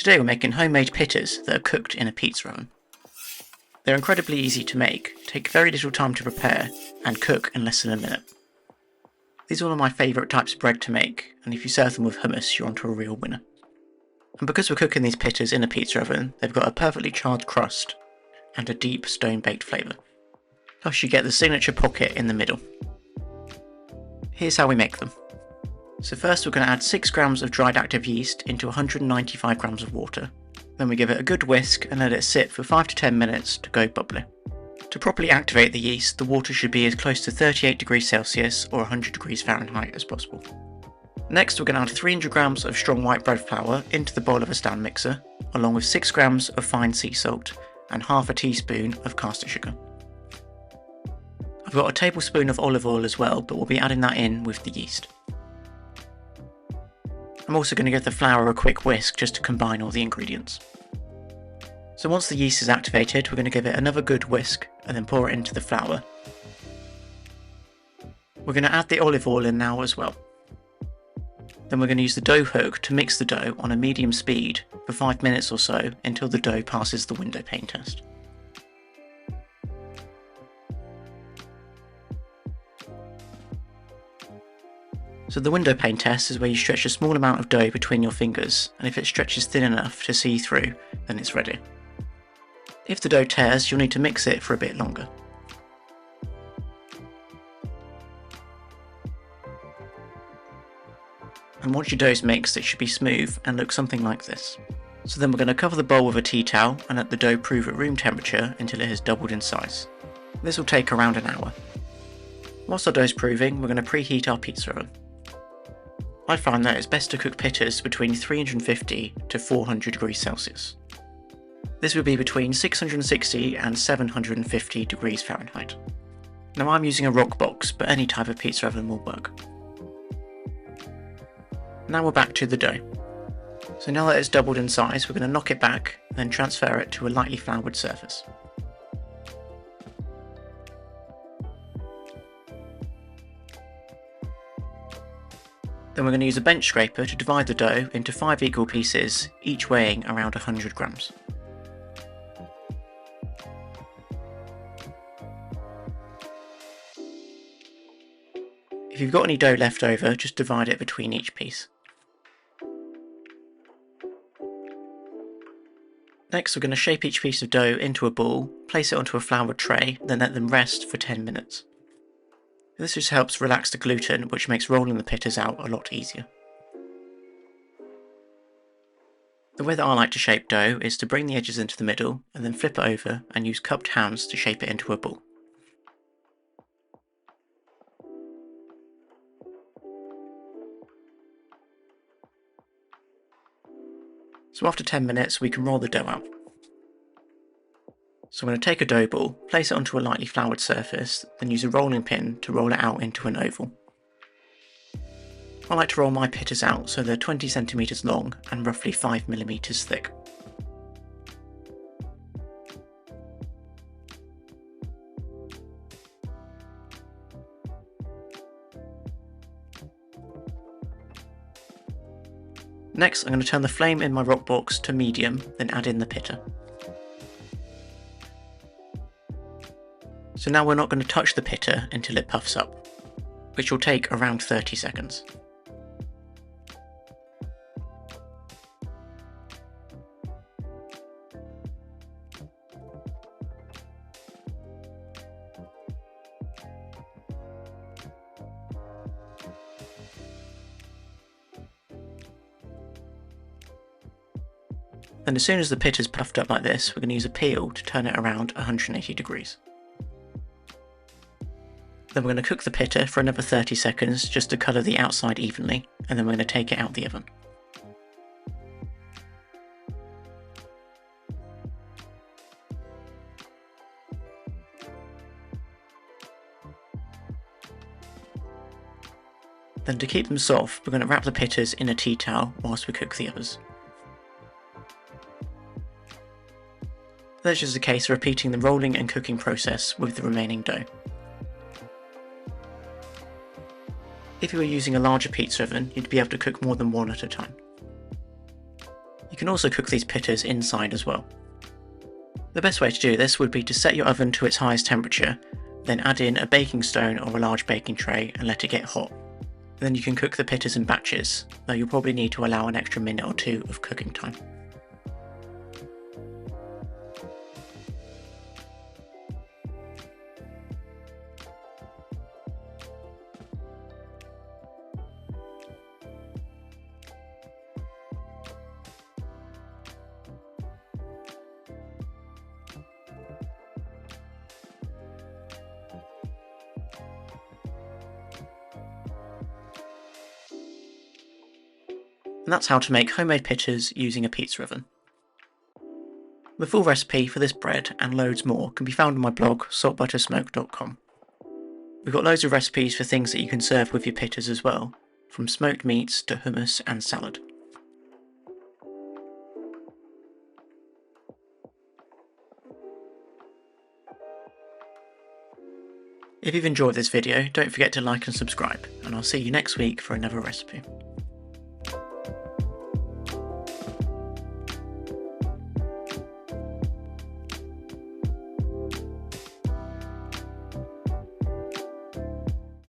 Today we're making homemade pittas that are cooked in a pizza oven. They're incredibly easy to make, take very little time to prepare, and cook in less than a minute. These are one of my favourite types of bread to make, and if you serve them with hummus, you're onto a real winner. And because we're cooking these pittas in a pizza oven, they've got a perfectly charred crust and a deep stone-baked flavour. Plus you get the signature pocket in the middle. Here's how we make them. So first we're going to add 6 grams of dried active yeast into 195 grams of water. Then we give it a good whisk and let it sit for 5 to 10 minutes to go bubbly. To properly activate the yeast, the water should be as close to 38 degrees Celsius or 100 degrees Fahrenheit as possible. Next we're going to add 300 grams of strong white bread flour into the bowl of a stand mixer, along with 6 grams of fine sea salt and half a teaspoon of caster sugar. I've got a tablespoon of olive oil as well, but we'll be adding that in with the yeast. I'm also going to give the flour a quick whisk just to combine all the ingredients. So once the yeast is activated, we're going to give it another good whisk and then pour it into the flour. We're going to add the olive oil in now as well. Then we're going to use the dough hook to mix the dough on a medium speed for 5 minutes or so until the dough passes the window pane test. So the window pane test is where you stretch a small amount of dough between your fingers, and if it stretches thin enough to see through, then it's ready. If the dough tears, you'll need to mix it for a bit longer. And once your dough's mixed, it should be smooth and look something like this. So then we're going to cover the bowl with a tea towel and let the dough prove at room temperature until it has doubled in size. This will take around an hour. Whilst our dough's proving, we're going to preheat our pizza oven. I find that it's best to cook pittas between 350 to 400 degrees Celsius. This would be between 660 and 750 degrees Fahrenheit. Now I'm using a rock box, but any type of pizza oven will work. Now we're back to the dough. So now that it's doubled in size, we're going to knock it back and then transfer it to a lightly floured surface. Then we're going to use a bench scraper to divide the dough into 5 equal pieces, each weighing around 100 grams. If you've got any dough left over, just divide it between each piece. Next we're going to shape each piece of dough into a ball, place it onto a floured tray, then let them rest for 10 minutes. This just helps relax the gluten, which makes rolling the pittas out a lot easier. The way that I like to shape dough is to bring the edges into the middle and then flip it over and use cupped hands to shape it into a ball. So after 10 minutes we can roll the dough out. So I'm going to take a dough ball, place it onto a lightly floured surface, then use a rolling pin to roll it out into an oval. I like to roll my pittas out so they're 20 centimeters long and roughly 5 millimeters thick. Next, I'm going to turn the flame in my rock box to medium, then add in the pitta. So now we're not going to touch the pitta until it puffs up, which will take around 30 seconds. Then as soon as the pitta's puffed up like this, we're going to use a peel to turn it around 180 degrees. Then we're going to cook the pitta for another 30 seconds just to colour the outside evenly, and then we're going to take it out the oven. Then to keep them soft, we're going to wrap the pittas in a tea towel whilst we cook the others. That's just a case of repeating the rolling and cooking process with the remaining dough. If you were using a larger pizza oven, you'd be able to cook more than one at a time. You can also cook these pittas inside as well. The best way to do this would be to set your oven to its highest temperature, then add in a baking stone or a large baking tray and let it get hot. Then you can cook the pittas in batches, though you'll probably need to allow an extra minute or two of cooking time. And that's how to make homemade pittas using a pizza oven. The full recipe for this bread and loads more can be found on my blog saltbuttersmoke.com. We've got loads of recipes for things that you can serve with your pittas as well, from smoked meats to hummus and salad. If you've enjoyed this video, don't forget to like and subscribe, and I'll see you next week for another recipe.